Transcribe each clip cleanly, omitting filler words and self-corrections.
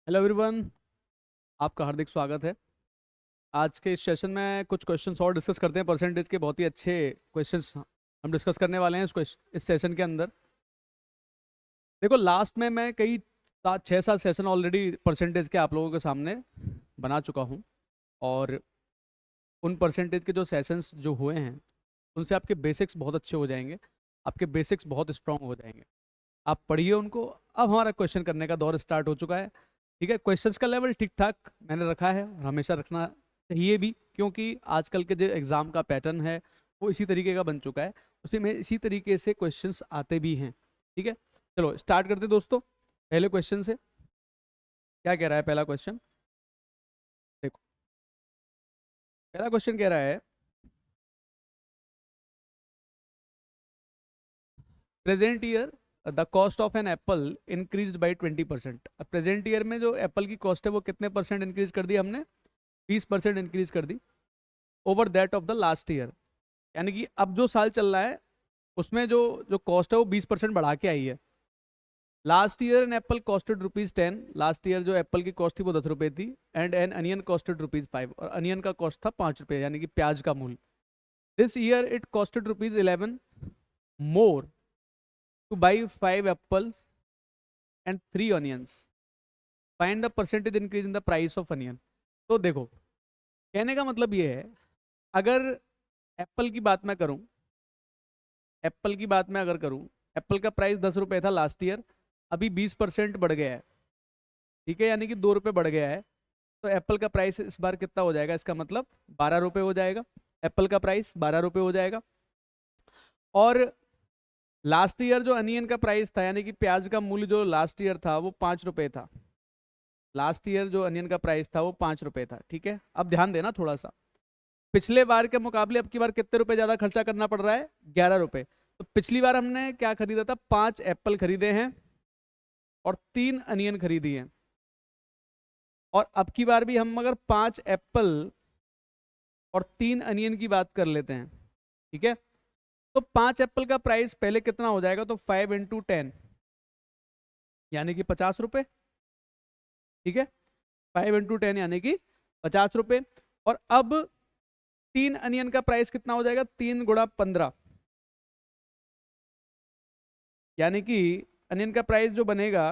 Hello everyone, आपका हार्दिक स्वागत है। आज के इस सेशन में कुछ क्वेश्चंस और डिस्कस करते हैं। परसेंटेज के बहुत ही अच्छे क्वेश्चंस हम डिस्कस करने वाले हैं इस सेशन के अंदर। देखो, लास्ट में मैं कई 6-7 सेशन ऑलरेडी परसेंटेज के आप लोगों के सामने बना चुका हूं, और उन परसेंटेज के जो सेशंस जो हुए हैं उनसे आपके बेसिक्स बहुत अच्छे हो जाएंगे, आपके बेसिक्स बहुत स्ट्रांग हो जाएंगे। आप पढ़िए उनको। अब हमारा क्वेश्चन करने का दौर स्टार्ट हो चुका है। ठीक है, क्वेश्चंस का लेवल ठीक ठाक मैंने रखा है और हमेशा रखना चाहिए भी, क्योंकि आजकल के जो एग्ज़ाम का पैटर्न है वो इसी तरीके का बन चुका है। उसी में इसी तरीके से क्वेश्चंस आते भी हैं। ठीक है, चलो स्टार्ट करते हैं दोस्तों पहले क्वेश्चन से। क्या कह रहा है पहला क्वेश्चन? देखो, पहला क्वेश्चन कह रहा है, present year the cost of an apple increase by 20%। अब प्रेजेंट ईयर में जो एप्पल की कॉस्ट है वो कितने परसेंट इंक्रीज कर दी हमने? 20% इंक्रीज कर दी over that of the last year. यानी कि अब जो साल चल रहा है उसमें जो जो कॉस्ट है वो 20% बढ़ा के आई है। Last year an apple costed ₹10। Last year जो एप्पल की कॉस्ट थी वो 10 रुपए थी। एंड एन अनियन कॉस्टेड ₹5, और अनियन का कॉस्ट था 5 रुपए, यानी कि प्याज का मूल्य। This year it costed ₹11 more two by 5 apples and 3 onions. Find the percentage increase in the price of onion. तो देखो, कहने का मतलब ये है, अगर एप्पल की बात मैं करूं, एप्पल की बात मैं अगर करूं, एप्पल का प्राइस 10 रुपए था लास्ट ईयर, अभी 20% बढ़ गया है। ठीक है, यानी कि 2 रुपए बढ़ गया है। तो एप्पल का प्राइस इस बार कितना हो जाएगा? इसका मतलब 12 रुपए हो जाएगा। एप्पल का प्राइस 12 रुपए हो जाएगा। और लास्ट ईयर जो अनियन का प्राइस था, यानी कि प्याज का मूल्य जो लास्ट ईयर था वो 5 रुपए था। लास्ट ईयर जो अनियन का प्राइस था वो 5 रुपए था। ठीक है, अब ध्यान देना थोड़ा सा, पिछले बार के मुकाबले अब की बार कितने रुपए ज्यादा खर्चा करना पड़ रहा है? 11 रुपए। तो पिछली बार हमने क्या खरीदा था? 5 एप्पल खरीदे हैं और 3 अनियन खरीदी हैं। और अब की बार भी हम अगर 5 एप्पल और 3 अनियन की बात कर लेते हैं, ठीक है, तो 5 एप्पल का प्राइस पहले कितना हो जाएगा? तो 5 × 10, यानी कि 50 रुपए। ठीक है, 5 × 10 यानी कि 50 रुपए। और अब 3 अनियन का प्राइस कितना हो जाएगा? 3 × 15, यानी कि अनियन का प्राइस जो बनेगा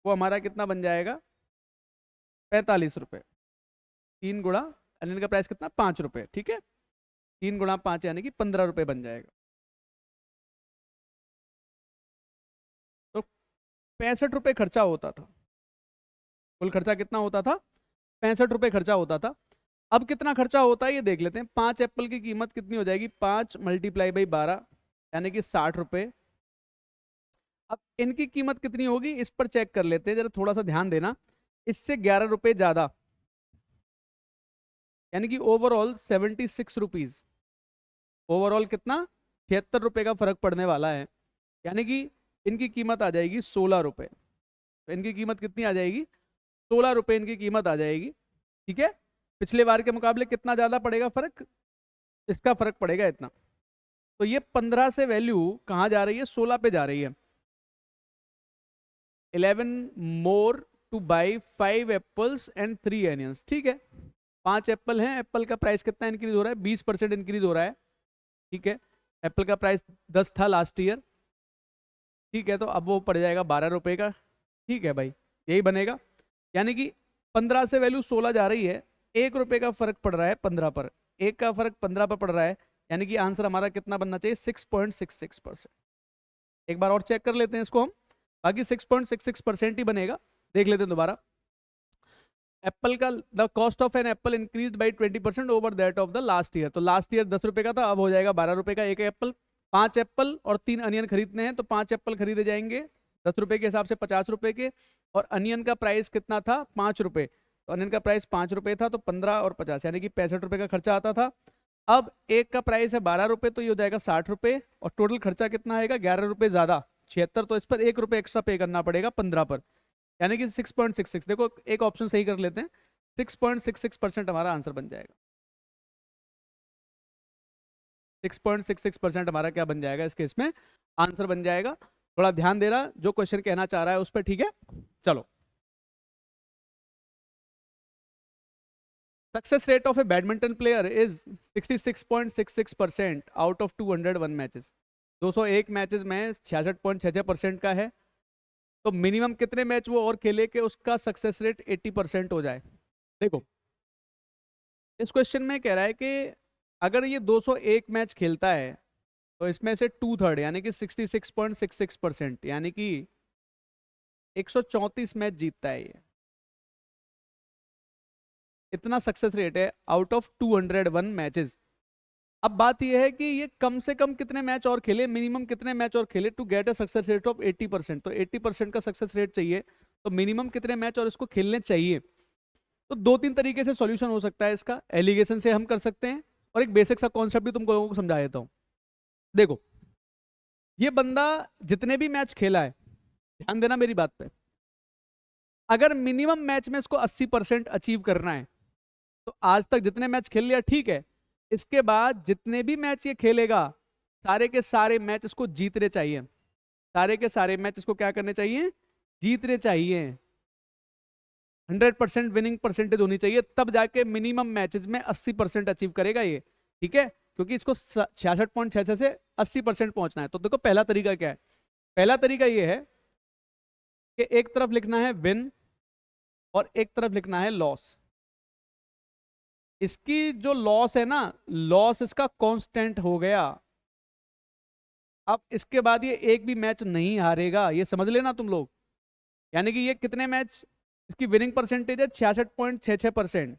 वो हमारा कितना बन जाएगा? 45 रुपए। 3 गुणा अनियन का प्राइस कितना? 5 रुपए। ठीक है, 3 × 5 यानी कि 15 रुपए बन जाएगा। तो 65 रुपए खर्चा होता था। कुल खर्चा कितना होता था? 65 रुपए खर्चा होता था। अब कितना खर्चा होता है ये देख लेते हैं। 5 एप्पल की कीमत कितनी हो जाएगी? 5 × 12 यानी कि 60 रुपए। अब इनकी कीमत कितनी होगी इस पर चेक कर लेते हैं, जरा थोड़ा सा ध्यान देना। इससे 11 रुपए ज्यादा, यानी कि ओवरऑल 76 रुपीज। ओवरऑल कितना? 76 रुपए का फर्क पड़ने वाला है। यानी कि इनकी कीमत आ जाएगी 16 रुपए। तो इनकी कीमत कितनी आ जाएगी? 16 रुपए इनकी कीमत आ जाएगी। ठीक है, पिछले बार के मुकाबले कितना ज्यादा पड़ेगा फर्क? इसका फर्क पड़ेगा इतना। तो ये 15 से वैल्यू कहाँ जा रही है? 16 पे जा रही है। 11 more two by 5 apples and 3 एनियंस। ठीक है, 5 एप्पल हैं, एप्पल का प्राइस कितना इंक्रीज हो रहा है? 20% इंक्रीज हो रहा है। ठीक है, एप्पल का प्राइस 10 था लास्ट ईयर। ठीक है, तो अब वो पड़ जाएगा 12 रुपए का। ठीक है भाई, यही बनेगा। यानी कि 15 से वैल्यू 16 जा रही है, 1 रुपए का फर्क पड़ रहा है 15 पर, एक का फर्क 15 पर पड़ रहा है। यानी कि आंसर हमारा कितना बनना चाहिए? 6.66%। एक बार और चेक कर लेते हैं इसको हम, बाकी 6.66% ही बनेगा। देख लेते हैं दोबारा। एप्पल का the cost of an apple increase by 20% over that of the last year. तो लास्ट ईयर 10 रुपए का था, अब हो जाएगा 12 रुपए का एक एप्पल। 5 एप्पल और 3 अनियन खरीदने हैं, तो 5 एप्पल खरीदे जाएंगे 10 रुपए के हिसाब से, 50 रुपए के। और अनियन का प्राइस कितना था? 5 रुपए। तो अनियन का प्राइस 5 रुपए था, तो 15 और 50 यानी कि 65 रुपए का खर्चा आता था। अब एक का प्राइस है 12 रुपए, तो ये हो जाएगा 60 रुपए। और टोटल खर्चा कितना आएगा? 11 रुपए ज्यादा, 76। तो इस पर 1 रुपए एक्स्ट्रा पे करना पड़ेगा 15 पर, यानी कि 6.66। देखो, एक ऑप्शन सही कर लेते हैं, 6.66% हमारा आंसर बन जाएगा। 6.66% हमारा क्या बन जाएगा इस केस में? आंसर बन जाएगा। थोड़ा ध्यान देना जो क्वेश्चन कहना चाह रहा है उस पर। ठीक है, चलो success rate of A badminton player is 66.66% out of 201 matches. 201 matches में 66.66% का है, तो मिनिमम कितने मैच वो और खेले कि उसका सक्सेस रेट 80% हो जाए। देखो इस क्वेश्चन में कह रहा है कि अगर ये 201 मैच खेलता है तो इसमें से 2/3 यानी कि 66.66% यानी कि 134 मैच जीतता है ये, इतना सक्सेस रेट है आउट ऑफ 201 मैचेस। अब बात यह है कि ये कम से कम कितने मैच और खेले, मिनिमम कितने मैच और खेले to get a success rate of 80%। तो 80% का सक्सेस रेट चाहिए, तो मिनिमम कितने मैच और इसको खेलने चाहिए। तो दो तीन तरीके से सॉल्यूशन हो सकता है इसका। एलिगेशन से हम कर सकते हैं, और एक बेसिक सा कॉन्सेप्ट भी तुम लोगों को समझा देता हूं। देखो ये बंदा जितने भी मैच खेला है, ध्यान देना मेरी बात पे, अगर मिनिमम मैच में इसको 80% अचीव करना है तो आज तक जितने मैच खेल लिया ठीक है, इसके बाद जितने भी मैच ये खेलेगा सारे के सारे मैच इसको जीतने चाहिए। सारे के सारे मैच इसको क्या करने चाहिए, जीतने चाहिए। 100% विनिंग परसेंटेज होनी चाहिए, तब जाके मिनिमम मैचेस में 80% अचीव करेगा ये। ठीक है, क्योंकि इसको 66.66 से 80% पहुंचना है। तो देखो पहला तरीका क्या है, पहला तरीका ये है कि एक तरफ लिखना है विन और एक तरफ लिखना है लॉस। इसकी जो लॉस है ना, लॉस इसका कांस्टेंट हो गया। अब इसके बाद ये एक भी मैच नहीं हारेगा, ये समझ लेना तुम लोग। यानी कि ये कितने मैच, इसकी विनिंग परसेंटेज है 66.66%,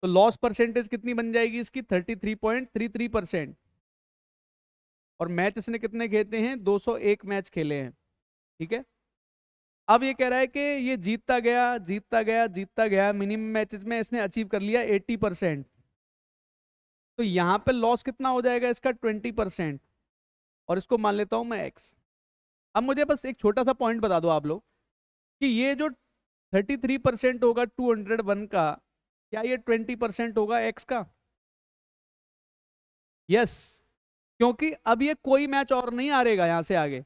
तो लॉस परसेंटेज कितनी बन जाएगी इसकी 33.33%। और मैच इसने कितने खेलते हैं, 201 मैच खेले हैं। ठीक है, अब ये कह रहा है कि ये जीतता गया जीतता गया जीतता गया, मिनिमम मैचेस में इसने अचीव कर लिया 80%। तो यहां पे लॉस कितना हो जाएगा इसका 20%, और इसको मान लेता हूं मैं x। अब मुझे बस एक छोटा सा पॉइंट बता दो आप लोग कि ये जो 33% होगा 201 का, क्या ये 20% होगा x का? यस, क्योंकि अब ये कोई मैच और नहीं हारेगा यहां से आगे,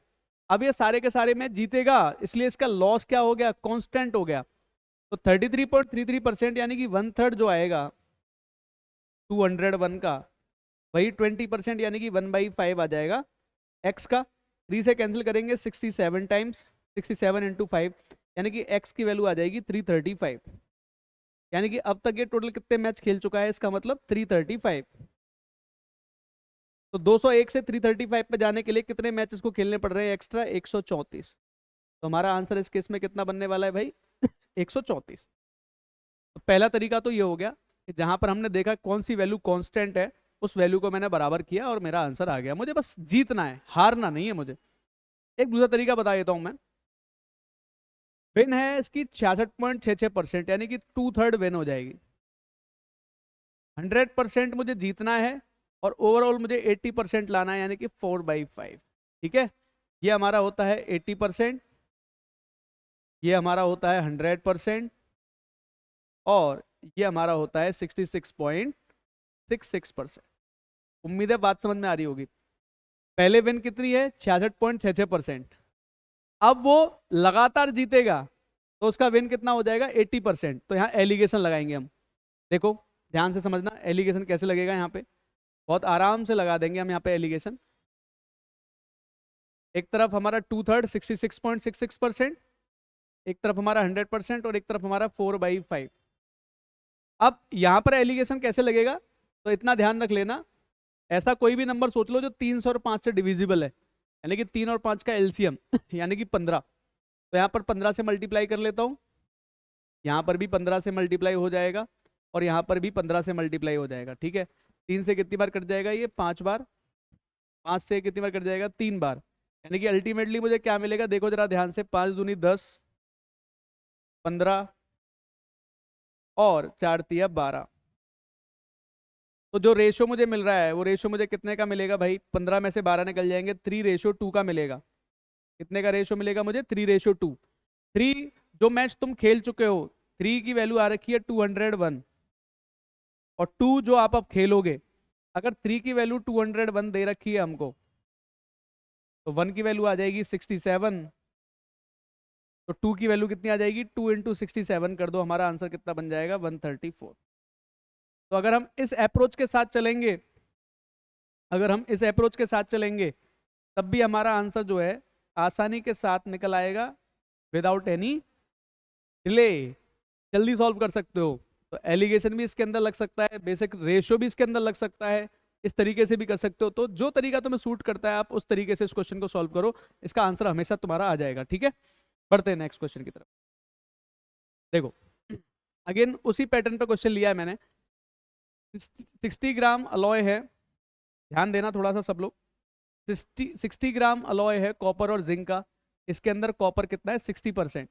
अब ये सारे के सारे मैच जीतेगा, इसलिए इसका लॉस क्या हो गया, कांस्टेंट हो गया। तो 33.33% यानी कि 1/3 जो आएगा 201 का, वही 20% यानी कि 1/5 आ जाएगा x का। 3 से कैंसिल करेंगे 67 टाइम्स, 67 इंटू 5 यानी कि x की वैल्यू आ जाएगी 335। यानी कि अब तक ये टोटल कितने मैच खेल चुका है, इसका मतलब 335। तो 201 से 335 पे जाने के लिए कितने मैच इसको खेलने पड़ रहे हैं एक्स्ट्रा, 134। तो हमारा आंसर इस केस में कितना बनने वाला है भाई 134। तो पहला तरीका तो ये हो गया कि जहां पर हमने देखा कौन सी वैल्यू कांस्टेंट है, उस वैल्यू को मैंने बराबर किया और मेरा आंसर आ गया। मुझे बस जीतना है, हारना नहीं है मुझे। एक दूसरा तरीका बता देता हूं मैं। विन है इसकी 66.66% यानी कि 2/3 विन हो जाएगी। 100% मुझे जीतना है और ओवरऑल मुझे 80% लाना है, यानी कि 4/5। ठीक है, ये हमारा होता है 80%, ये हमारा होता है 100%, और ये हमारा होता है 66.66%। उम्मीद है बात समझ में आ रही होगी। पहले विन कितनी है 66.66%, अब वो लगातार जीतेगा तो उसका विन कितना हो जाएगा 80%। तो यहाँ एलिगेशन लगाएंगे हम। देखो ध्यान से समझना एलिगेशन कैसे लगेगा, यहाँ पे बहुत आराम से लगा देंगे हम यहाँ पे एलिगेशन। एक तरफ हमारा 2/3 66.66%, एक तरफ हमारा 100% और एक तरफ हमारा 4/5। अब यहाँ पर एलिगेशन कैसे लगेगा, तो इतना ध्यान रख लेना, ऐसा कोई भी नंबर सोच लो जो 300 और 5 से डिविजिबल है, यानी कि 3 और 5 का एलसीएम यानी कि 15। तो यहाँ पर 15 से मल्टीप्लाई कर लेता हूँ, यहाँ पर भी 15 से मल्टीप्लाई हो जाएगा, और यहाँ पर भी 15 से मल्टीप्लाई हो जाएगा। ठीक है, 3 से कितनी बार कट जाएगा ये 5 बार, 5 से कितनी बार कट जाएगा 3 बार, यानी कि अल्टीमेटली मुझे क्या मिलेगा, देखो जरा ध्यान से, 5 दूनी 10, 15 और 4 तिया 12। तो जो रेशो मुझे मिल रहा है वो रेशो मुझे कितने का मिलेगा भाई, 15 में से 12 निकल जाएंगे, 3:2 का मिलेगा। कितने का रेशो मिलेगा मुझे, 3:2। 3 जो मैच तुम खेल चुके हो, 3 की वैल्यू आ रखी है 201, और 2 जो आप अब खेलोगे, अगर 3 की वैल्यू 201 दे रखी है हमको, तो 1 की वैल्यू आ जाएगी 67, तो 2 की वैल्यू कितनी आ जाएगी, 2 इंटू 67 कर दो, हमारा आंसर कितना बन जाएगा, 134। तो अगर हम इस अप्रोच के साथ चलेंगे, अगर हम इस अप्रोच के साथ चलेंगे तब भी हमारा आंसर जो है आसानी के साथ निकल आएगा, विदाउट एनी डिले। जल्दी सॉल्व कर सकते हो। तो एलिगेशन भी इसके अंदर लग सकता है, बेसिक रेशियो भी इसके अंदर लग सकता है, इस तरीके से भी कर सकते हो। तो जो तरीका तुम्हें सूट करता है आप उस तरीके से इस क्वेश्चन को सॉल्व करो, इसका आंसर हमेशा तुम्हारा आ जाएगा। ठीक है, बढ़ते हैं नेक्स्ट क्वेश्चन की तरफ। देखो अगेन उसी पैटर्न पे क्वेश्चन लिया है मैंने। 60 ग्राम अलॉय है, ध्यान देना थोड़ा सा सब लोग। 60 ग्राम अलॉय है कॉपर और जिंक का, इसके अंदर कॉपर कितना है, 60%।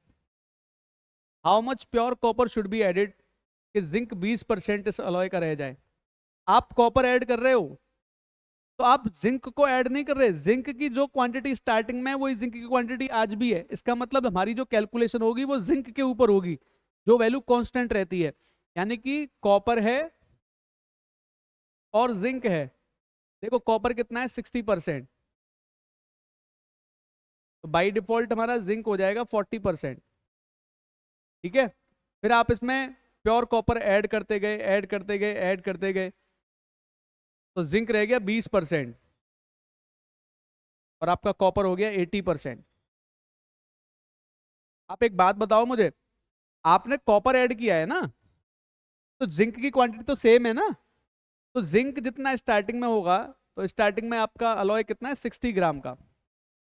How much pure copper should be added कि जिंक 20% इस अलॉय का रह जाए। आप कॉपर ऐड कर रहे हो तो आप जिंक को ऐड नहीं कर रहे, जिंक की जो क्वांटिटी स्टार्टिंग में है वही जिंक की क्वांटिटी आज भी है। इसका मतलब हमारी जो कैलकुलेशन होगी वो जिंक के ऊपर होगी, जो वैल्यू कांस्टेंट रहती है। यानी कि कॉपर है और जिंक है, देखो कॉपर कितना है 60%, तो बाई डिफॉल्ट हमारा जिंक हो जाएगा 40%। ठीक है, फिर आप इसमें प्योर कॉपर ऐड करते गए, ऐड करते गए, ऐड करते गए, तो जिंक रह गया 20% और आपका कॉपर हो गया 80%। आप एक बात बताओ मुझे, आपने कॉपर ऐड किया है ना, तो जिंक की क्वांटिटी तो सेम है ना। तो जिंक जितना स्टार्टिंग में होगा, तो स्टार्टिंग में आपका अलॉय कितना है 60 ग्राम का,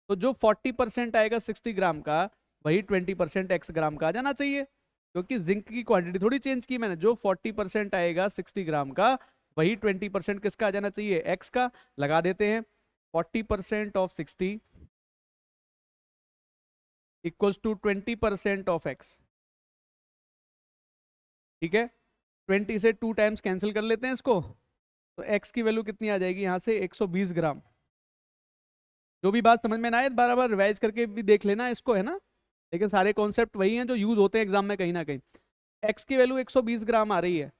तो जो 40% आएगा 60 ग्राम का वही 20% एक्स ग्राम का आ जाना चाहिए, क्योंकि जिंक की क्वांटिटी थोड़ी चेंज की मैंने। जो 40% आएगा 60 ग्राम का वही 20% किसका आ जाना चाहिए, एक्स का। लगा देते हैं 40% of 60 equals to 20% of x. ठीक है, 20 से 2 टाइम्स कैंसिल कर लेते हैं इसको, तो x की वैल्यू कितनी आ जाएगी यहाँ से 120 ग्राम। जो भी बात समझ में ना आए बार बार रिवाइज करके भी देख लेना इसको, है ना। लेकिन सारे कॉन्सेप्ट वही हैं जो यूज होते हैं एग्जाम में कहीं ना कहीं। x की वैल्यू 120 ग्राम आ रही है,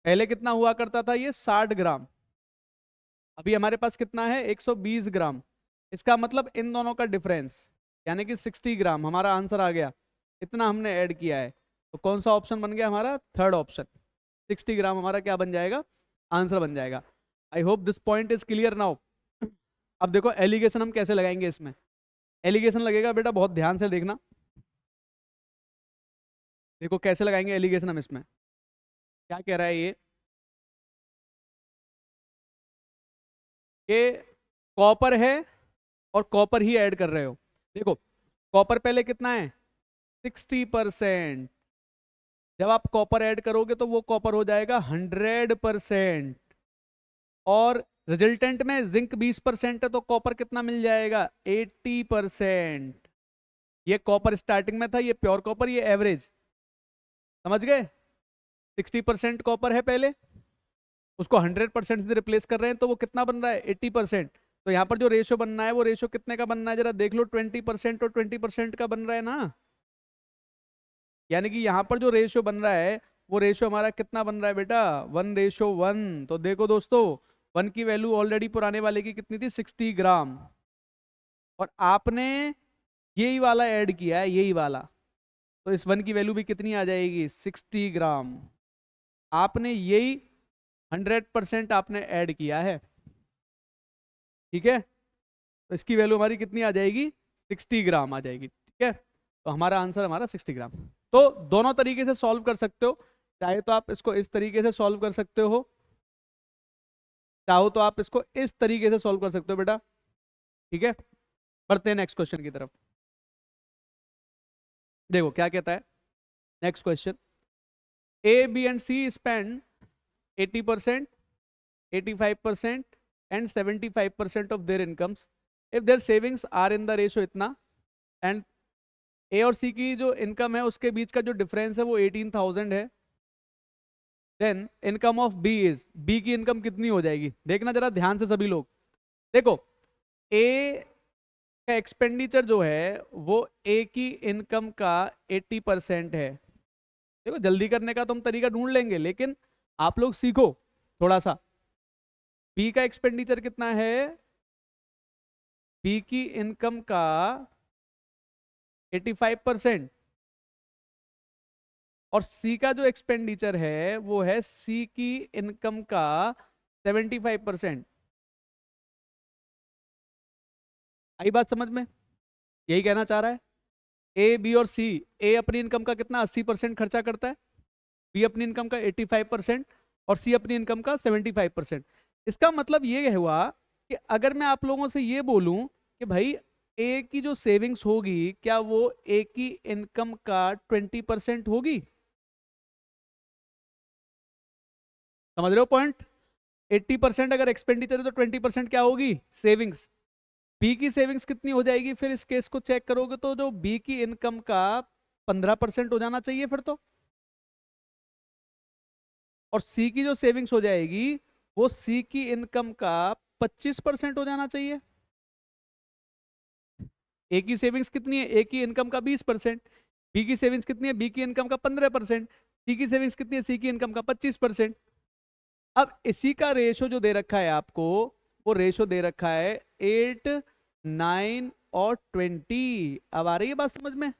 पहले कितना हुआ करता था ये 60 ग्राम, अभी हमारे पास कितना है 120 ग्राम। इसका मतलब इन दोनों का डिफरेंस यानी कि 60 ग्राम हमारा आंसर आ गया, इतना हमने ऐड किया है। तो कौन सा ऑप्शन बन गया हमारा, थर्ड ऑप्शन। 60 ग्राम हमारा क्या बन जाएगा, आंसर बन जाएगा। I hope this point is clear now. अब देखो एलिगेशन हम कैसे लगाएंगे इसमें। एलिगेशन लगेगा बेटा, बहुत ध्यान से देखना, देखो कैसे लगाएंगे एलिगेशन हम इसमें। क्या कह रहा है ये कॉपर है और कॉपर ही ऐड कर रहे हो। देखो कॉपर पहले कितना है 60%, जब आप कॉपर ऐड करोगे तो वो कॉपर हो जाएगा 100%, और रिजल्टेंट में जिंक 20% है तो कॉपर कितना मिल जाएगा 80%। ये कॉपर स्टार्टिंग में था, ये प्योर कॉपर, ये एवरेज, समझ गए। 60% कॉपर है पहले, उसको 100% से रिप्लेस कर रहे हैं तो वो कितना बन रहा है 80%। तो यहाँ पर जो रेशियो बनना है वो रेशियो कितने का बनना है जरा देख लो, 20% और 20% का बन रहा है ना। यानी कि यहाँ पर जो रेशियो बन रहा है वो रेशियो हमारा कितना बन रहा है बेटा, 1:1। तो देखो दोस्तों 1 की वैल्यू ऑलरेडी पुराने वाले की कितनी थी 60 ग्राम, और आपने यही वाला ऐड किया है, यही वाला, तो इस 1 की वैल्यू भी कितनी आ जाएगी 60 ग्राम। आपने यही 100% आपने ऐड किया है, ठीक है। तो इसकी वैल्यू हमारी कितनी आ जाएगी 60 ग्राम आ जाएगी, ठीक है। तो हमारा आंसर हमारा 60 ग्राम। तो दोनों तरीके से सॉल्व कर सकते हो, चाहे तो आप इसको इस तरीके से सॉल्व कर सकते हो, चाहो तो आप इसको इस तरीके से सॉल्व कर सकते हो बेटा, ठीक है। बढ़ते हैं नेक्स्ट क्वेश्चन की तरफ। देखो क्या कहता है next question, A B and C spend 80%, 85% and 75% of their incomes if their savings are in the ratio इतना, एंड ए और सी की जो इनकम है उसके बीच का जो डिफरेंस है वो 18,000 है। Then income of B is, B की इनकम कितनी हो जाएगी, देखना जरा ध्यान से सभी लोग। देखो ए का एक्सपेंडिचर जो है वो ए की इनकम का 80% है। देखो जल्दी करने का तो हम तरीका ढूंढ लेंगे, लेकिन आप लोग सीखो थोड़ा सा। बी का एक्सपेंडिचर कितना है बी की इनकम का 85% और सी का जो एक्सपेंडिचर है वो है सी की इनकम का 75%। आई बात समझ में? यही कहना चाह रहा है। ए बी और सी, ए अपनी इनकम का कितना 80% खर्चा करता है, बी अपनी इनकम का 85% और सी अपनी इनकम का 75%। इसका मतलब ये हुआ कि अगर मैं आप लोगों से ये बोलूं कि भाई ए की जो सेविंग्स होगी क्या वो ए की इनकम का 20% होगी? समझ रहे हो पॉइंट? 80% अगर एक्सपेंडिचर है तो 20% क्या होगी? सेविंग्स। बी की सेविंग्स कितनी हो जाएगी फिर इस केस को चेक करोगे तो जो बी की इनकम का 15% हो जाना चाहिए फिर तो। और सी की जो सेविंग्स हो जाएगी वो सी की इनकम का 25% हो जाना चाहिए। ए की सेविंग्स कितनी है? ए की इनकम का 20%। बी की सेविंग्स कितनी है? बी की इनकम का 15%। सी की सेविंग्स कितनी है? सी की इनकम का 25%। अब इसी का रेशो जो दे रखा है आपको, वो रेशो दे रखा है 8, 9 और 20। अब आ रही है बात समझ में?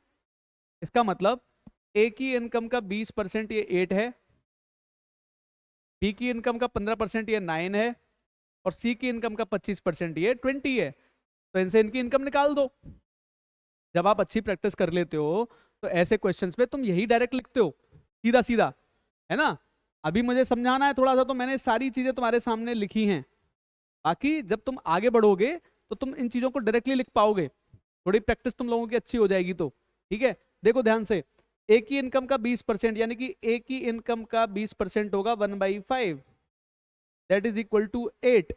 इसका मतलब ए की इनकम का 20% ये 8 है, बी की इनकम का 15% ये 9 है और सी की इनकम का 25% ये 20 है। तो इनसे इनकी इनकम निकाल दो। जब आप अच्छी प्रैक्टिस कर लेते हो तो ऐसे क्वेश्चंस में तुम यही डायरेक्ट लिखते हो, सीधा सीधा, है ना? अभी मुझे समझाना है थोड़ा सा तो मैंने सारी चीजें तुम्हारे सामने लिखी हैं। बाकी जब तुम आगे बढ़ोगे तो तुम इन चीजों को डायरेक्टली लिख पाओगे, थोड़ी प्रैक्टिस तुम लोगों की अच्छी हो जाएगी तो। ठीक है, देखो ध्यान से। ए की इनकम का 20% यानी कि ए की इनकम का 20% होगा 1/5, दैट इज इक्वल टू 8।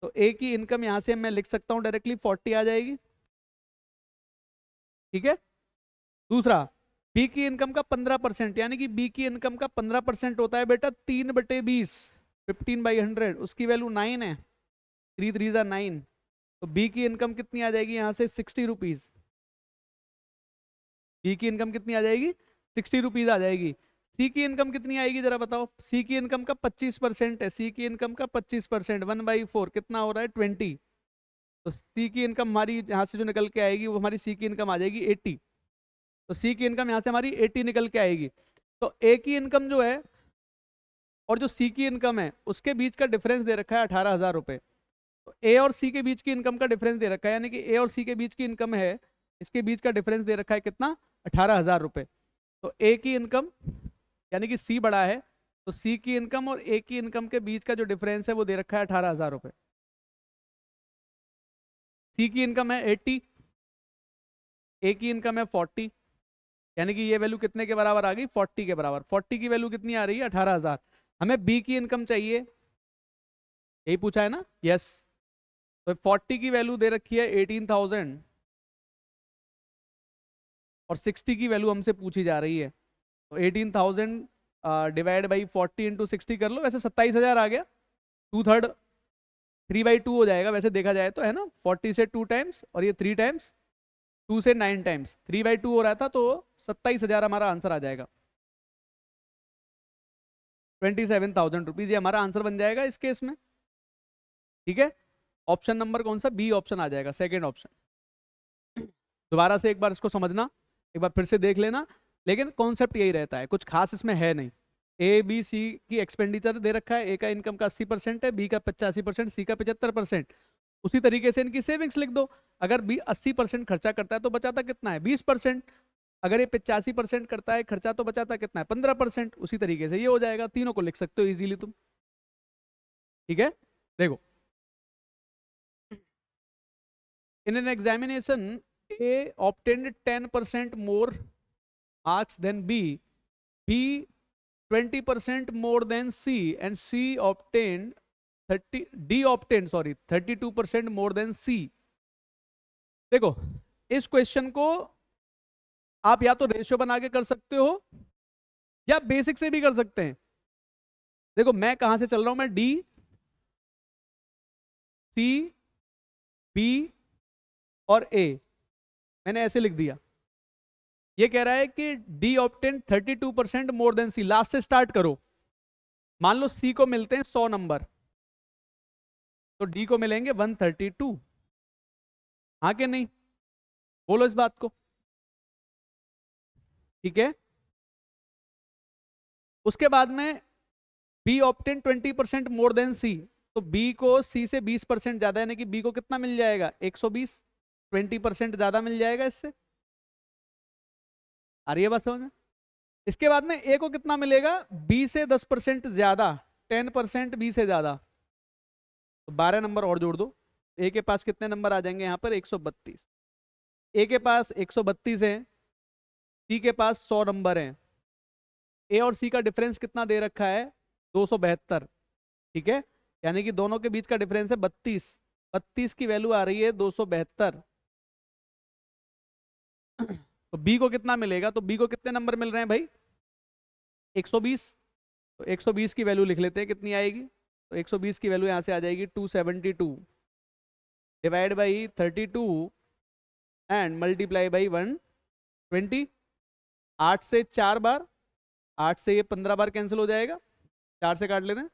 तो ए की इनकम यहां से मैं लिख सकता हूं डायरेक्टली 40 आ जाएगी। ठीक है। दूसरा, बी की इनकम का 15% यानी कि बी की इनकम का 15% होता है बेटा 3/20, 15/100, उसकी वैल्यू 9 है। 3 3 9। तो बी की इनकम कितनी आ जाएगी यहाँ से? 60 रुपीज। बी की इनकम कितनी आ जाएगी? 60 रुपीज आ जाएगी। सी की इनकम कितनी आएगी जरा बताओ? सी की इनकम का 25% है, सी की इनकम का 25%, 1/4 कितना हो रहा है? 20। तो सी की इनकम हमारी यहाँ से जो निकल के आएगी वो हमारी सी की इनकम आ जाएगी 80। तो सी की इनकम यहाँ से हमारी 80 निकल के आएगी। तो ए की इनकम जो है और जो सी की इनकम है उसके बीच का डिफरेंस दे रखा है 18,000 रुपये। तो ए और सी के बीच की इनकम का डिफरेंस दे रखा है, यानी कि ए और सी के बीच की इनकम है, इसके बीच का डिफरेंस दे रखा है कितना? 18,000 रुपये। तो ए की इनकम यानी कि सी बड़ा है, तो सी की इनकम और ए की इनकम के बीच का जो डिफरेंस है वो दे रखा है 18,000 रुपये। सी की इनकम है 80, ए की इनकम है 40, यानी कि ये वैल्यू कितने के बराबर आ गई? 40 के बराबर। 40 की वैल्यू कितनी आ रही है? 18,000। हमें बी की इनकम चाहिए, यही पूछा है ना? यस। तो 40 की वैल्यू दे रखी है 18,000 और 60 की वैल्यू हमसे पूछी जा रही है। तो 18,000 डिवाइड बाई 40 इंटू 60 कर लो, वैसे 27,000 आ गया। 2/3 3/2 हो जाएगा वैसे देखा जाए तो, है ना? 40 से 2 टाइम्स और ये 3 टाइम्स, 2 से 9 टाइम्स, 3/2 हो रहा था तो 27,000 हमारा आंसर आ जाएगा। 27,000 रुपीज ये हमारा आंसर बन जाएगा इस केस में। ठीक है। ऑप्शन नंबर कौन सा? बी ऑप्शन आ जाएगा, सेकेंड ऑप्शन। दोबारा से एक बार इसको समझना, एक बार फिर से देख लेना, लेकिन कॉन्सेप्ट यही रहता है, कुछ खास इसमें है नहीं। ए बी सी की एक्सपेंडिचर दे रखा है, ए का इनकम का 80% है, बी का 85%, सी का 75%। उसी तरीके से इनकी सेविंग्स लिख दो। अगर बी 80% खर्चा करता है तो बचाता कितना है? 20%। अगर ये 85% करता है खर्चा तो बचाता कितना है? 15%। उसी तरीके से ये हो जाएगा, तीनों को लिख सकते हो इजीली तुम। ठीक है। देखो, in an examination A obtained 10% more marks than B, B 20% more than C, and C obtained 32% more than C. देखो, इस क्वेश्चन को आप या तो रेशियो बना के कर सकते हो या बेसिक से भी कर सकते हैं। देखो मैं कहां से चल रहा हूं, मैं डी, सी, बी और ए, मैंने ऐसे लिख दिया। ये कह रहा है कि डी ऑप्टेन 32% मोर देन सी। लास्ट से स्टार्ट करो। मान लो सी को मिलते हैं 100 नंबर, तो डी को मिलेंगे 132। हाँ कि नहीं, बोलो इस बात को। ठीक है, उसके बाद में बी ऑप्टेन 20% मोर देन सी, तो बी को सी से 20% ज्यादा, यानी कि बी को कितना मिल जाएगा 120, 20% ज्यादा मिल जाएगा इससे। आ रही है बात समझ में? इसके बाद में ए को कितना मिलेगा, बी से 10% ज्यादा, 10% बी से ज्यादा, तो 12 नंबर और जोड़ दो। ए के पास कितने नंबर आ जाएंगे यहाँ पर 132, ए के पास 132 है, सी के पास 100 नंबर है। ए और सी का डिफरेंस कितना दे रखा है 272, ठीक है, यानी कि दोनों के बीच का डिफरेंस है 32, 32 की वैल्यू आ रही है 272। तो बी को कितना मिलेगा, तो बी को कितने नंबर मिल रहे हैं भाई 120, तो 120 की वैल्यू लिख लेते हैं कितनी आएगी, तो 120 की वैल्यू यहाँ से आ जाएगी 272 divide by 32 and multiply by 120। 8 से 4 बार, 8 से ये 15 बार कैंसिल हो जाएगा, 4 से काट लेते हैं,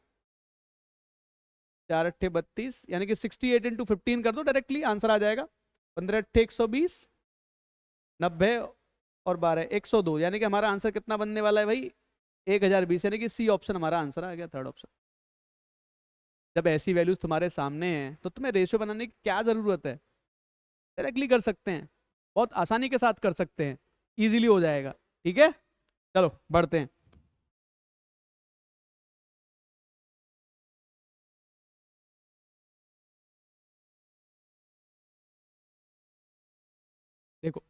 4 अट्ठे 32, यानी कि 68 इंटू 15 कर दो डायरेक्टली आंसर आ जाएगा। 15 अट्ठे 120, 90 और 12 102, यानी कि हमारा आंसर कितना बनने वाला है भाई 1020, यानी कि सी ऑप्शन हमारा आंसर आ गया, थर्ड ऑप्शन। जब ऐसी वैल्यूज तुम्हारे सामने हैं तो तुम्हें रेशियो बनाने की क्या जरूरत है, डायरेक्टली कर सकते हैं, बहुत आसानी के साथ कर सकते हैं, इजीली हो जाएगा। ठीक है, चलो बढ़ते हैं। देखो,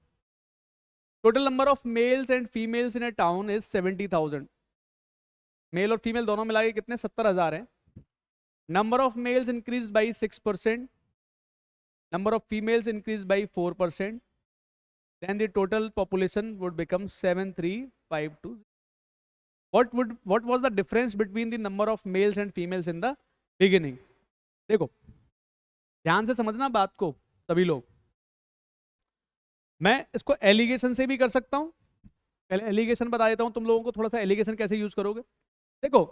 total number of males and females in a town is 70,000, male और फीमेल दोनों मिला के कितने 70,000 है। Number of males increase by 6%, number of females increased by 4%, then the total population would become 7352. What was the difference between the number of males and females in the beginning? देखो ध्यान से समझना बात को सभी लोग, मैं इसको एलिगेशन से भी कर सकता हूं, पहले एलिगेशन बता देता हूं तुम लोगों को, थोड़ा सा एलिगेशन कैसे यूज करोगे। देखो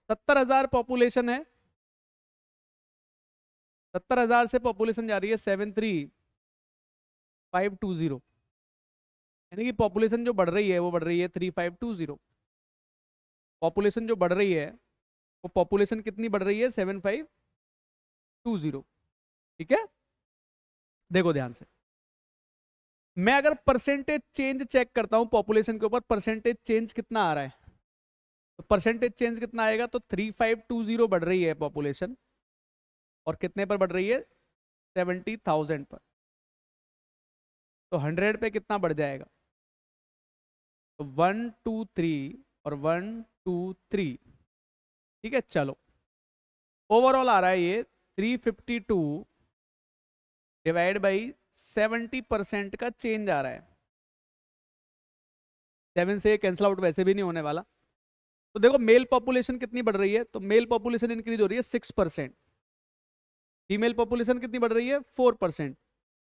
70,000 पॉपुलेशन है, 70,000 से पॉपुलेशन जा रही है 73,520, यानी कि पॉपुलेशन जो बढ़ रही है वो बढ़ रही है 3520। पॉपुलेशन जो बढ़ रही है वो पॉपुलेशन कितनी बढ़ रही है 7520। ठीक है, देखो ध्यान से, मैं अगर परसेंटेज चेंज चेक करता हूं पॉपुलेशन के ऊपर, परसेंटेज चेंज कितना आ रहा है, तो परसेंटेज चेंज कितना आएगा, तो 3520 बढ़ रही है पॉपुलेशन, और कितने पर बढ़ रही है 70,000 पर, तो 100 पे कितना बढ़ जाएगा, तो 1 2 3 और 1 2 3। ठीक है, चलो ओवरऑल आ रहा है ये 352 डिवाइड बाई 70% का चेंज आ रहा है, 7 से कैंसिल आउट वैसे भी नहीं होने वाला। तो देखो मेल पॉपुलेशन कितनी बढ़ रही है, तो मेल पॉपुलेशन इंक्रीज हो रही है 6%, फीमेल पॉपुलेशन कितनी बढ़ रही है 4%,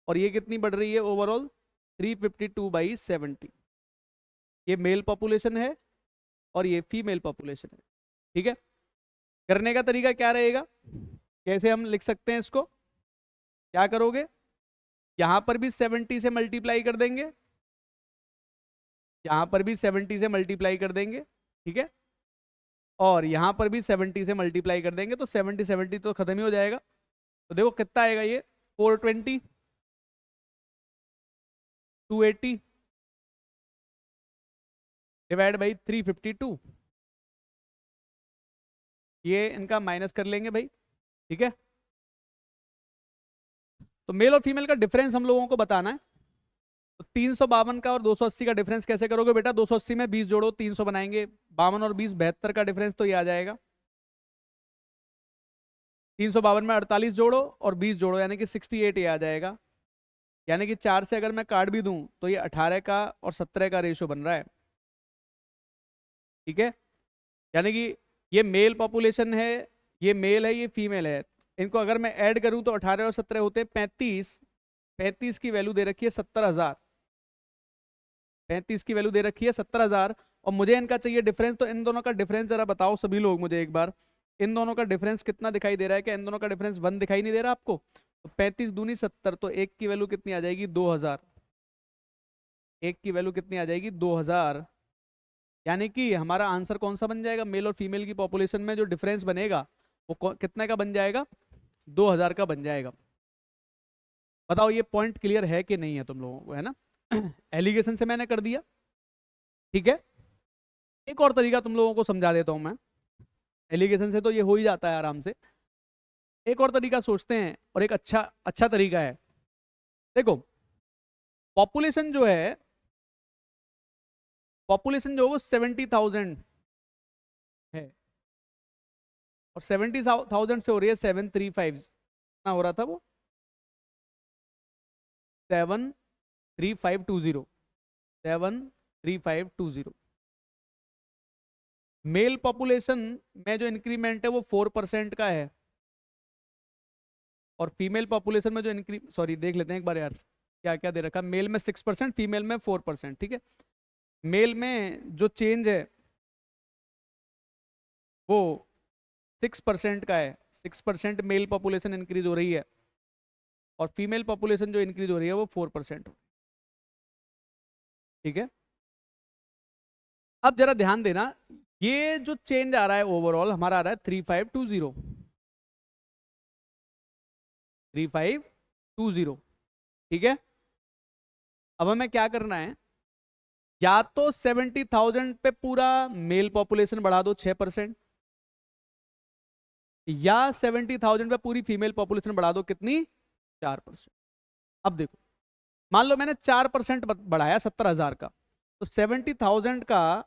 और ये कितनी बढ़ रही है ओवरऑल 352/70। ये मेल पॉपुलेशन है और ये फीमेल पॉपुलेशन है। ठीक है, करने का तरीका क्या रहेगा, कैसे हम लिख सकते हैं इसको, क्या करोगे, यहां पर भी 70 से मल्टीप्लाई कर देंगे, यहां पर भी 70 से मल्टीप्लाई कर देंगे, ठीक है, और यहां पर भी 70 से मल्टीप्लाई कर देंगे, तो 70 70 तो खत्म ही हो जाएगा। तो देखो कितना आएगा ये 420, 280 डिवाइड बाई 352, ये इनका माइनस कर लेंगे भाई। ठीक है, तो मेल और फीमेल का डिफरेंस हम लोगों को बताना है, तो 352 का और 280 का डिफरेंस कैसे करोगे बेटा, 280 में 20 जोड़ो 300 बनाएंगे, 52 और 20 72 का डिफरेंस, तो ये आ जाएगा 352 में 48 जोड़ो और 20 जोड़ो, यानी कि 68 ये आ जाएगा, यानी कि 4 से अगर मैं काट भी दूं तो ये 18 का और 17 का रेशियो बन रहा है। ठीक है, यानी कि ये मेल पॉपुलेशन है, ये मेल है, ये फीमेल है, इनको अगर मैं ऐड करूं तो 18 और 17 होते हैं 35, 35 की वैल्यू दे रखी है 70,000, 35 की वैल्यू दे रखी है 70,000, और मुझे इनका चाहिए डिफरेंस, तो इन दोनों का डिफरेंस जरा बताओ सभी लोग मुझे एक बार, इन दोनों का डिफरेंस कितना दिखाई दे रहा है, क्या इन दोनों का डिफरेंस 1 दिखाई नहीं दे रहा आपको, तो 35 दूनी 70, तो एक की वैल्यू कितनी आ जाएगी 2000। एक की वैल्यू कितनी आ जाएगी 2000। यानी कि हमारा आंसर कौन सा बन जाएगा, मेल और फीमेल की पॉपुलेशन में जो डिफरेंस बनेगा वो कितने का बन जाएगा, 2000 का बन जाएगा। बताओ ये पॉइंट क्लियर है कि नहीं है तुम लोगों को, है ना। एलिगेशन से मैंने कर दिया, ठीक है। एक और तरीका तुम लोगों को समझा देता हूं मैं। एलिगेशन से तो ये हो ही जाता है आराम से। एक और तरीका सोचते हैं, और एक अच्छा अच्छा तरीका है। देखो पॉपुलेशन जो है, पॉपुलेशन जो है वो 70,000 है, और 70,000 से हो रही है 735। कितना हो रहा था वो, 73520, 73520। मेल पॉपुलेशन में जो इंक्रीमेंट है वो 4% का है, और फीमेल पॉपुलेशन में जो सॉरी देख लेते हैं एक बार यार, क्या क्या दे रखा। मेल में 6%, फीमेल में 4%, ठीक है। मेल में जो चेंज है वो 6% का है, 6% मेल पॉपुलेशन इंक्रीज हो रही है, और फीमेल पॉपुलेशन जो इंक्रीज हो रही है वो 4%, ठीक है। अब जरा ध्यान देना, ये जो चेंज आ रहा है ओवरऑल हमारा आ रहा है 3520, 3520, ठीक है। अब हमें क्या करना है, या तो 70,000 पे पूरा मेल पॉपुलेशन बढ़ा दो 6%, या 70,000 पे पूरी फीमेल पॉपुलेशन बढ़ा दो कितनी, 4%। अब देखो, मान लो मैंने 4% बढ़ाया 70,000 का, तो 70,000 का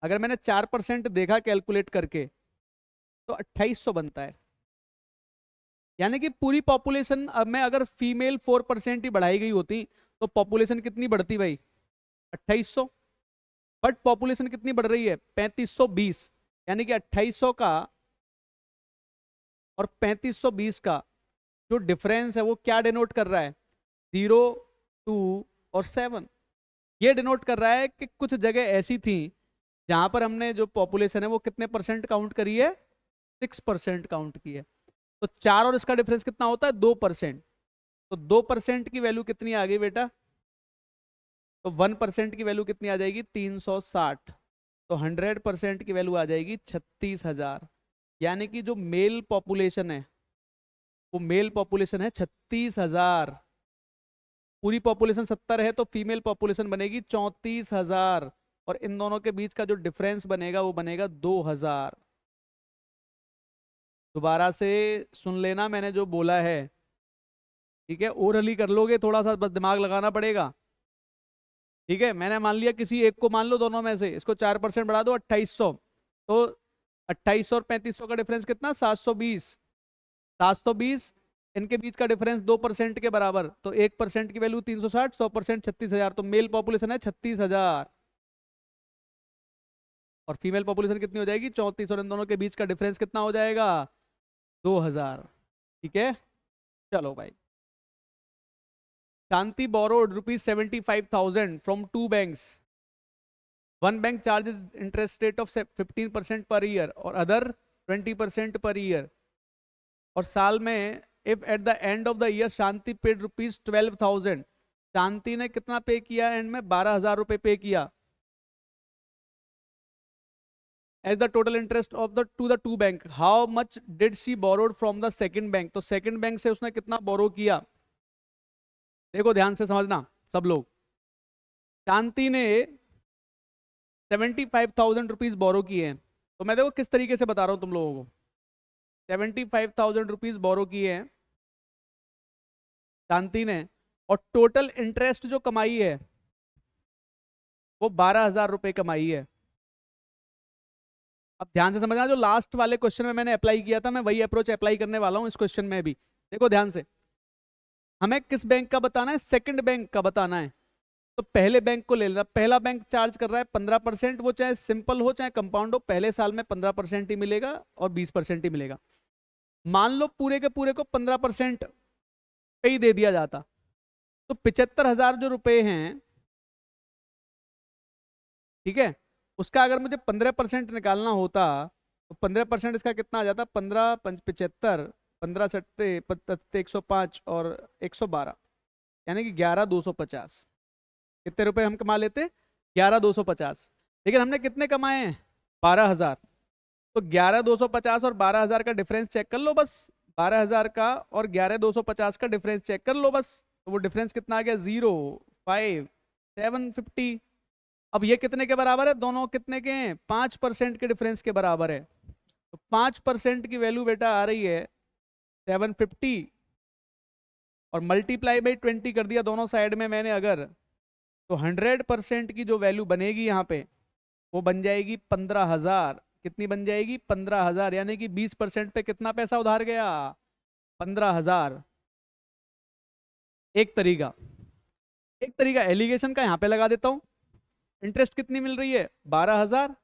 अगर मैंने 4% देखा कैलकुलेट करके तो 2800 बनता है। यानी कि पूरी पॉपुलेशन अब में अगर फीमेल 4% ही बढ़ाई गई होती तो पॉपुलेशन कितनी बढ़ती भाई, 2800। बट पॉपुलेशन कितनी बढ़ रही है, 3520। यानी कि 2800 का और 3520 का जो डिफरेंस है वो क्या डिनोट कर रहा है, 0, 2 और 7। ये डिनोट कर रहा है कि कुछ जगह ऐसी थी जहां पर हमने जो पॉपुलेशन है वो कितने परसेंट काउंट करी है, 6% काउंट की है। तो 4 और इसका डिफरेंस कितना होता है, 2%। तो 2% की वैल्यू कितनी आ गई बेटा, तो 1% की वैल्यू कितनी आ जाएगी, 360। तो 100% की वैल्यू आ जाएगी 36,000। यानी कि जो मेल पॉपुलेशन है वो मेल पॉपुलेशन है 36,000। पूरी पॉपुलेशन 70 है तो फीमेल पॉपुलेशन बनेगी 34,000, और इन दोनों के बीच का जो डिफरेंस बनेगा वो बनेगा 2,000। दोबारा से सुन लेना मैंने जो बोला है, ठीक है। ओरली कर लोगे, थोड़ा सा बस दिमाग लगाना पड़ेगा, ठीक है। मैंने मान लिया किसी एक को, मान लो दोनों में से, इसको 4% बढ़ा दो 2800, तो 2800 और 3500 का डिफरेंस कितना, 720। 720, इनके बीच का डिफरेंस 2% के बराबर, तो 1% की वैल्यू 360, 100% 36,000। तो मेल पॉपुलेशन है 36,000 और फीमेल पॉपुलेशन कितनी हो जाएगी 34, और इन दोनों के बीच का डिफरेंस कितना हो जाएगा, 2,000, ठीक है। चलो भाई, शांति borrowed ₹75,000 from two banks. One bank charges interest rate of 15% per year और other 20% per year. और साल में if at the end of the year Shanti paid ₹12,000, शांति ने कितना पे किया, एंड में 12,000 रुपए पे किया as the total interest of the to the two bank. How much did she borrowed from the second bank? तो second bank से उसने कितना बोरो किया, देखो ध्यान से समझना सब लोग। शांति ने 75,000 बोरो किए हैं, तो मैं देखो किस तरीके से बता रहा हूं तुम लोगों को। 75,000 बोरो किए हैं शांति ने, और टोटल इंटरेस्ट जो कमाई है वो 12,000 रुपए कमाई है। अब ध्यान से समझना, जो लास्ट वाले क्वेश्चन में मैंने अप्लाई किया था मैं वही अप्रोच अप्लाई करने वाला हूं इस क्वेश्चन में भी। देखो ध्यान से, हमें किस बैंक का बताना है, सेकंड बैंक का बताना है। तो पहले बैंक को ले लेना, पहला बैंक चार्ज कर रहा है 15%, वो चाहे सिंपल हो चाहे कंपाउंड हो, पहले साल में 15% ही मिलेगा और 20% ही मिलेगा। मान लो पूरे के पूरे को 15% पे ही दे दिया जाता, तो 75,000 जो रुपए हैं, ठीक है, उसका अगर मुझे 15% निकालना होता तो 15% इसका कितना आ जाता, 15 5 75, 15 सट्टे 105 और 112, यानी कि 11,250। कितने रुपए हम कमा लेते? 11,250। लेकिन हमने कितने कमाए हैं? 12,000। तो 11,250 और 12,000 का डिफरेंस चेक कर लो बस। 12,000 का और 11,250 का डिफरेंस चेक कर लो बस। तो वो डिफरेंस कितना आ गया? 0,5,750। अब ये कितने के बराबर है? दोनों कितने के हैं? 5% के डिफरेंस के बराबर है। तो 5% की वैल्यू बेटा आ रही है 750, और मल्टीप्लाई बाई 20 कर दिया दोनों साइड में मैंने अगर, तो 100% की जो वैल्यू बनेगी यहाँ पे वो बन जाएगी 15,000। कितनी बन जाएगी? 15,000। यानी कि 20% पे कितना पैसा उधार गया? 15,000। एक तरीका, एक तरीका एलिगेशन का यहाँ पे लगा देता हूँ। इंटरेस्ट कितनी मिल रही है? 12,000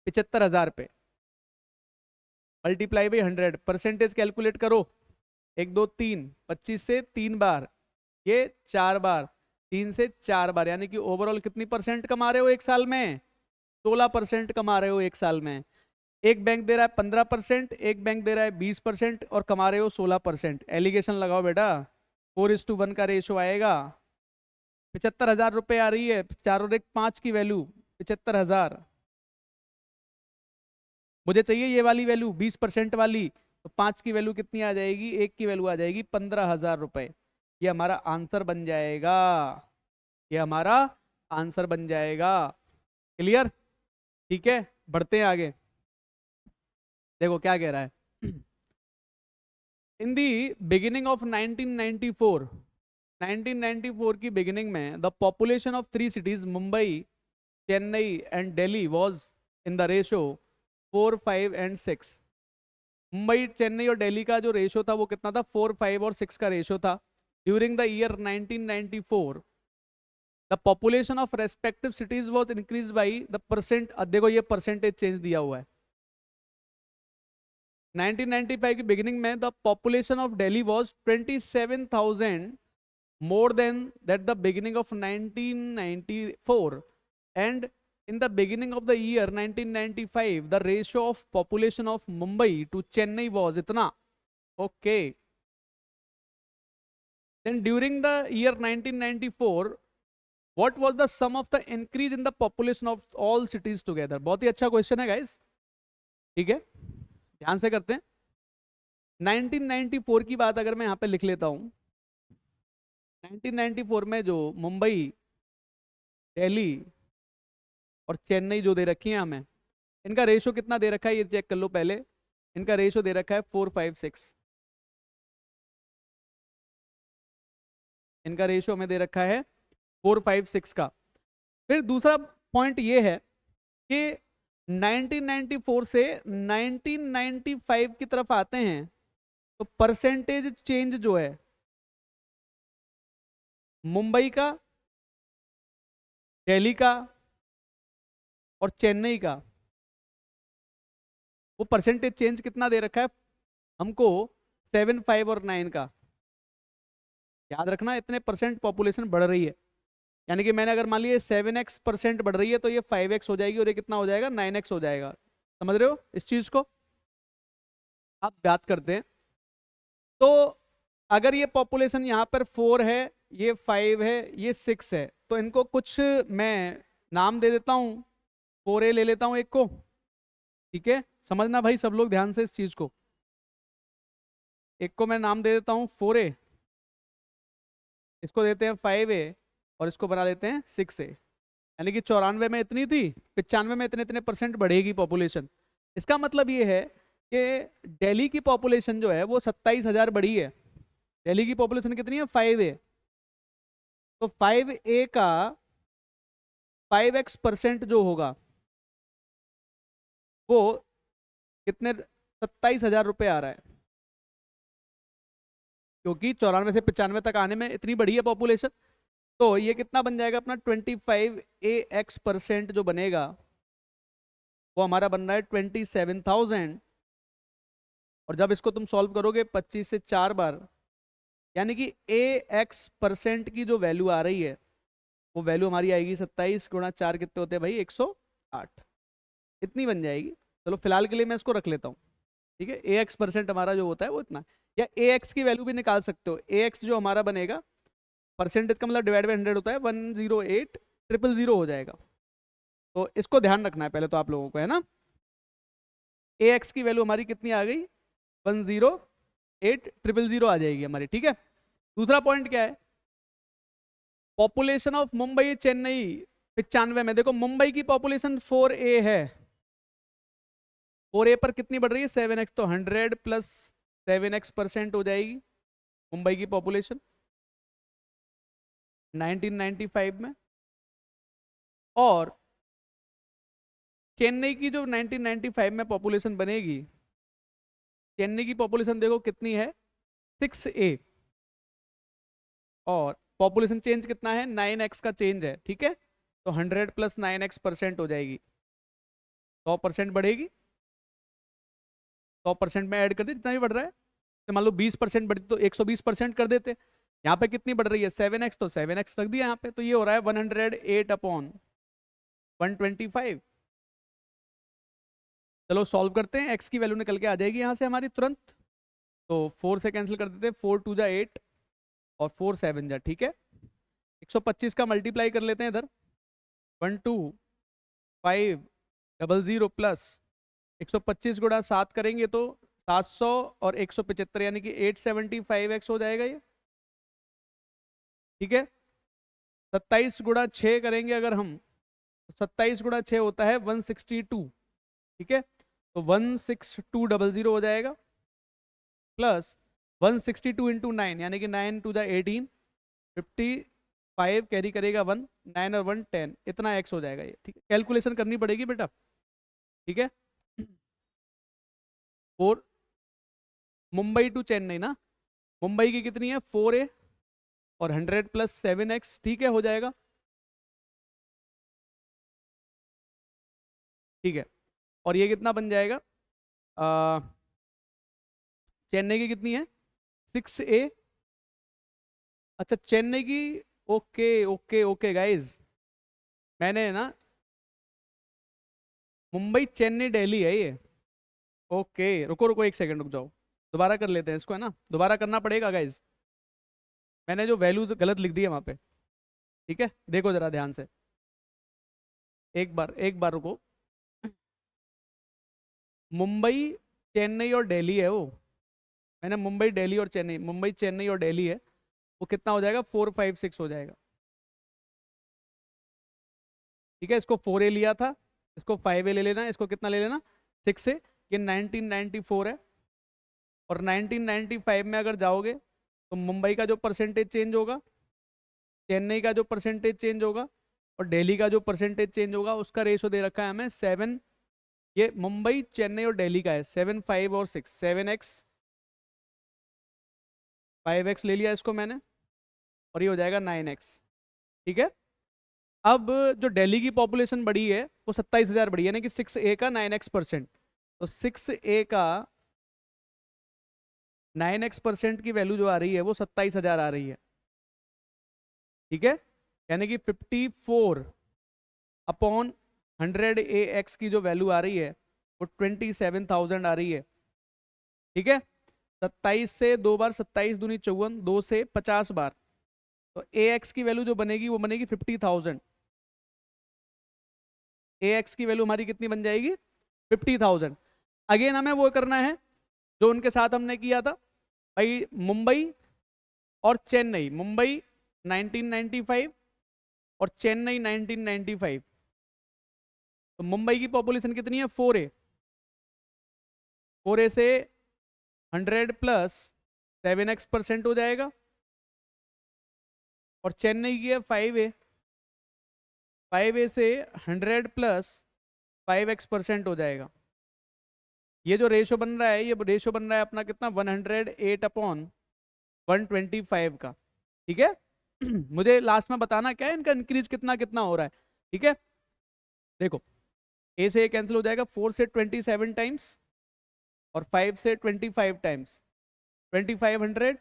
75,000 पे मल्टीप्लाई बाई 100, परसेंटेज कैलकुलेट करो। 1 2 3, 25 से 3 बार, ये 4 बार, 3 से 4 बार, यानी कि ओवरऑल कितनी परसेंट कमा रहे हो एक साल में? 16% कमा रहे हो एक साल में। एक बैंक दे रहा है 15%, एक बैंक दे रहा है 20% और कमा रहे हो 16%। एलिगेशन लगाओ बेटा, 4:1 का रेशो आएगा। 75,000 रुपये आ रही है, 4 और 1 5 की वैल्यू 75,000। मुझे चाहिए ये वाली वैल्यू 20% वाली, तो 5 की वैल्यू कितनी आ जाएगी? 1 की वैल्यू आ जाएगी 15,000 रुपये। ये हमारा आंसर बन जाएगा, ये हमारा आंसर बन जाएगा। क्लियर? ठीक है, बढ़ते हैं आगे। देखो क्या कह रहा है। इन दी बिगिनिंग ऑफ 1994 की बिगिनिंग में the population of 3 cities Mumbai, Chennai and Delhi was in the ratio 4, 5 and 6। Mumbai, Chennai और दिल्ली का जो रेशो था वो कितना था? 4, 5 और 6 का रेशो था। During the year 1994 the population of respective cities was increase by the percent. देखो ये परसेंटेज चेंज दिया हुआ है। 1995 की बिगिनिंग में the population of Delhi was 27,000 more than that the beginning of 1994, and in the beginning of the year 1995 the ratio of population of Mumbai to Chennai was itna. Okay, then during the year 1994 what was the sum of the increase in the population of all cities together? बहुत ही अच्छा question है guys, ठीक है, ध्यान से करते हैं। 1994 की बात अगर मैं यहाँ पे लिख लेता हूँ, 1994 में जो मुंबई, दिल्ली और चेन्नई जो दे रखी है हमें, इनका रेशो कितना दे रखा है ये चेक कर लो पहले। इनका रेशो दे रखा है 4, 5, 6। इनका रेशो हमें दे रखा है 4, 5, 6 का। फिर दूसरा पॉइंट ये है कि 1994 से 1995 की तरफ आते हैं तो परसेंटेज चेंज जो है मुंबई का, दिल्ली का और चेन्नई का, वो परसेंटेज चेंज कितना दे रखा है हमको? 7, 5 और 9 का। याद रखना इतने परसेंट पॉपुलेशन बढ़ रही है, यानी कि मैंने अगर मान लिया 7x% बढ़ रही है तो ये 5x हो जाएगी और ये कितना हो जाएगा? 9x हो जाएगा। समझ रहे हो इस चीज को? आप बात करते हैं तो अगर ये पॉपुलेशन यहाँ पर 4 है, ये 5 है, ये 6 है, तो इनको कुछ मैं नाम दे देता हूँ। 4A ले लेता हूँ एक को, ठीक है, समझना भाई सब लोग ध्यान से इस चीज को। एक को मैं नाम दे देता हूँ 4A, इसको देते हैं 5A और इसको बना लेते हैं 6A। यानी कि 94 में इतनी थी, 95 में इतने इतने परसेंट बढ़ेगी पॉपुलेशन। इसका मतलब ये है कि दिल्ली की पॉपुलेशन जो है वो 27,000 बढ़ी है। दिल्ली की पॉपुलेशन कितनी है? 5A। तो 5A का 5x% जो होगा वो कितने? 27,000 रुपये आ रहा है, क्योंकि 94 से 95 तक आने में इतनी बढ़ी है पॉपुलेशन। तो ये कितना बन जाएगा अपना? 25AX% जो बनेगा वो हमारा बन रहा है 27,000। और जब इसको तुम सॉल्व करोगे 25 से 4 बार, यानी कि AX% की जो वैल्यू आ रही है वो वैल्यू हमारी आएगी 27 गुणा 4 कितने होते हैं भाई? 108। इतनी बन जाएगी। चलो फिलहाल के लिए मैं इसको रख लेता हूँ। ठीक है, ए एक्स परसेंट हमारा जो होता है वो इतना, या ए एक्स की वैल्यू भी निकाल सकते हो। ए एक्स जो हमारा बनेगा, परसेंटेज का मतलब डिवाइड बाई 100 होता है, 108,000 हो जाएगा। तो इसको ध्यान रखना है पहले तो आप लोगों को, है ना। ए एक्स की वैल्यू हमारी कितनी आ गई, 108,000 आ जाएगी हमारी, ठीक है। दूसरा पॉइंट क्या है, पॉपुलेशन ऑफ मुंबई चेन्नई 95 में, देखो मुंबई की पॉपुलेशन 4A है, 4A पर कितनी बढ़ रही है, 7x, तो 100 प्लस 7x% हो जाएगी मुंबई की पॉपुलेशन 1995 में। और चेन्नई की जो 1995 में पॉपुलेशन बनेगी, चेन्नई की पॉपुलेशन देखो कितनी है, 6A, और पॉपुलेशन चेंज कितना है, 9x का चेंज है, ठीक है। तो 100 प्लस 9x% हो जाएगी, 100% बढ़ेगी, 100% में ऐड कर दे जितना भी बढ़ रहा है। तो मान लो 20% बढ़ती तो 120% कर देते। यहाँ पे कितनी बढ़ रही है, 7x, तो 7x रख दिया यहाँ पे, तो ये हो रहा है 108/125। चलो सॉल्व करते हैं, x की वैल्यू निकल के आ जाएगी यहाँ से हमारी तुरंत। तो 4 से कैंसिल कर देते हैं, 4 2 जा 8 और 4 7 जा, ठीक है। 125 का मल्टीप्लाई कर लेते हैं इधर, 12500 प्लस 125 गुणा 7 करेंगे तो 700 और 175 यानी कि 875x हो जाएगा ये, ठीक है। 27 गुणा 6 करेंगे अगर हम, 27 गुणा 6 होता है 162, ठीक है। तो 16200 हो जाएगा, प्लस 162 इंटू 9 यानी कि 9 टू द 18, 55 कैरी करेगा 1, 9 और 1 10, इतना एक्स हो जाएगा ये, ठीक है। कैलकुलेशन करनी पड़ेगी बेटा, ठीक है। और मुंबई टू चेन्नई ना, मुंबई की कितनी है 4A और 100 प्लस 7x, ठीक है, हो जाएगा, ठीक है। और ये कितना बन जाएगा, चेन्नई की कितनी है 6A, अच्छा चेन्नई की, ओके ओके ओके गाइज, मैंने ना, मुंबई चेन्नई दिल्ली है ये, ओके रुको रुको एक सेकंड रुक जाओ, दोबारा कर लेते हैं इसको, है ना, दोबारा करना पड़ेगा गाइज, मैंने जो वैल्यूज गलत लिख दी है वहाँ पे, ठीक है, देखो जरा ध्यान से, एक बार रुको। मुंबई चेन्नई और दिल्ली है वो, मैंने मुंबई दिल्ली और चेन्नई, मुंबई चेन्नई और दिल्ली है, वो कितना हो जाएगा 456 हो जाएगा, ठीक है। इसको 4A लिया था, इसको 5A ले लेना, इसको कितना ले लेना 6A, ये 1994 है। और 1995 में अगर जाओगे तो मुंबई का जो परसेंटेज चेंज होगा, चेन्नई का जो परसेंटेज चेंज होगा और दिल्ली का जो परसेंटेज चेंज होगा, उसका रेशो दे रखा है हमें 7, ये मुंबई चेन्नई और दिल्ली का है 7 5 और 6, 7x 5x ले लिया इसको मैंने, और ये हो जाएगा 9x, ठीक है। अब जो दिल्ली की पॉपुलेशन बढ़ी है वो 27,000 बढ़ी है, यानी कि 6A का 9x%, तो 6A का 9x% की वैल्यू जो आ रही है वो 27,000 आ रही है, ठीक है। यानी कि 54/100AX की जो वैल्यू आ रही है वो 27,000 आ रही है, ठीक है। 27 से 2 बार 27 दूनी 54, 2 से 50 बार, तो AX की वैल्यू जो बनेगी वो बनेगी 50,000, AX की वैल्यू हमारी कितनी बन जाएगी 50,000। अगेन हमें वो करना है जो उनके साथ हमने किया था भाई, मुंबई और चेन्नई, मुंबई 1995 और चेन्नई 1995, तो मुंबई की पॉपुलेशन कितनी है 4A, 4A से 100 प्लस 7x% हो जाएगा, और चेन्नई की है 5A, 5A से 100 प्लस 5x% हो जाएगा। ये जो रेशो बन रहा है, ये रेशो बन रहा है अपना कितना 108/125 का, ठीक है। मुझे लास्ट में बताना क्या है इनका इंक्रीज कितना कितना हो रहा है, ठीक है। देखो ए से ए कैंसिल हो जाएगा, 4 से 27 टाइम्स और 5 से 25 times, 2500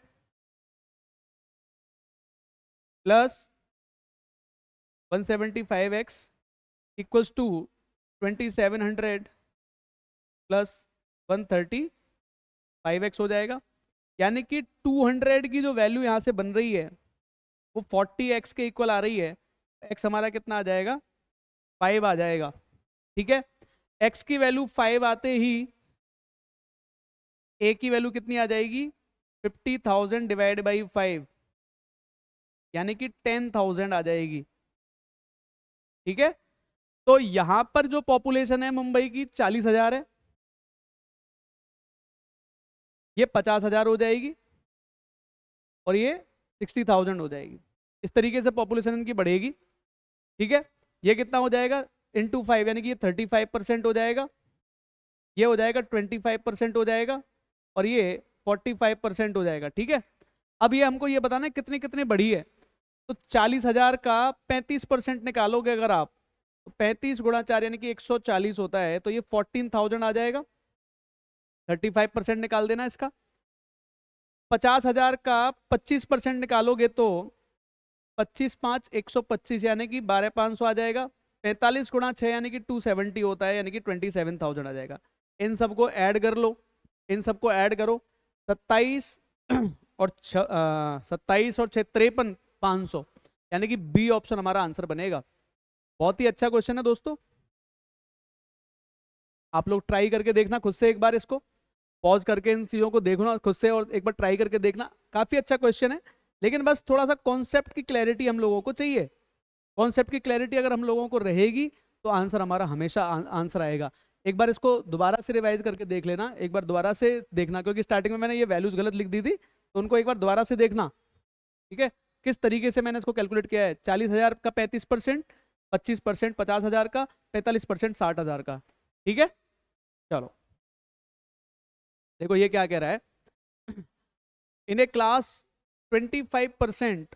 plus 175x equals to 2700 plus 130 5x हो जाएगा, यानी कि 200 की जो वैल्यू यहाँ से बन रही है वो 40x के इक्वल आ रही है। x हमारा कितना आ जाएगा, 5 आ जाएगा, ठीक है। x की वैल्यू 5 आते ही a की वैल्यू कितनी आ जाएगी, 50,000 डिवाइड बाई 5, यानी कि 10,000 आ जाएगी, ठीक है। तो यहां पर जो पॉपुलेशन है मुंबई की 40,000 है, ये 50,000 हो जाएगी और ये 60,000 हो जाएगी। इस तरीके से पॉपुलेशन इनकी बढ़ेगी, ठीक है। ये कितना हो जाएगा, इंटू 5, यानी कि ये 35% हो जाएगा, ये हो जाएगा 25% हो जाएगा और ये 45% हो जाएगा, ठीक है। अब ये हमको ये बताना है कितनी कितनी बढ़ी है। तो 40,000 का 35% निकालोगे अगर आप, तो 35 गुणा 4 यानी कि 140 होता है, तो ये 14,000 आ जाएगा। 35% निकाल देना इसका। 50,000 का 25% निकालोगे तो 25 5 125 यानी कि 12,500 आ जाएगा। 45 गुणा 6 यानी कि 270 होता है, यानी कि 27,000 आ जाएगा। इन सबको ऐड कर लो, इन सबको ऐड करो। 27 और 27 और 6 53,500, यानी कि बी ऑप्शन हमारा आंसर बनेगा। बहुत ही अच्छा क्वेश्चन है दोस्तों, आप लोग ट्राई करके देखना खुद से एक बार, इसको पॉज करके इन चीज़ों को देखना खुद से और एक बार ट्राई करके देखना। काफ़ी अच्छा क्वेश्चन है, लेकिन बस थोड़ा सा कॉन्सेप्ट की क्लैरिटी हम लोगों को चाहिए। कॉन्सेप्ट की क्लैरिटी अगर हम लोगों को रहेगी तो आंसर हमारा हमेशा आंसर आएगा। एक बार इसको दोबारा से रिवाइज करके देख लेना, एक बार दोबारा से देखना, क्योंकि स्टार्टिंग में मैंने ये वैल्यूज गलत लिख दी थी, तो उनको एक बार दोबारा से देखना, ठीक है। किस तरीके से मैंने इसको कैलकुलेट किया है, 40,000 का 35%, 25% 50,000 का, 45% 60,000 का, ठीक है। चलो देखो ये क्या कह रहा है, इन ए क्लास 25%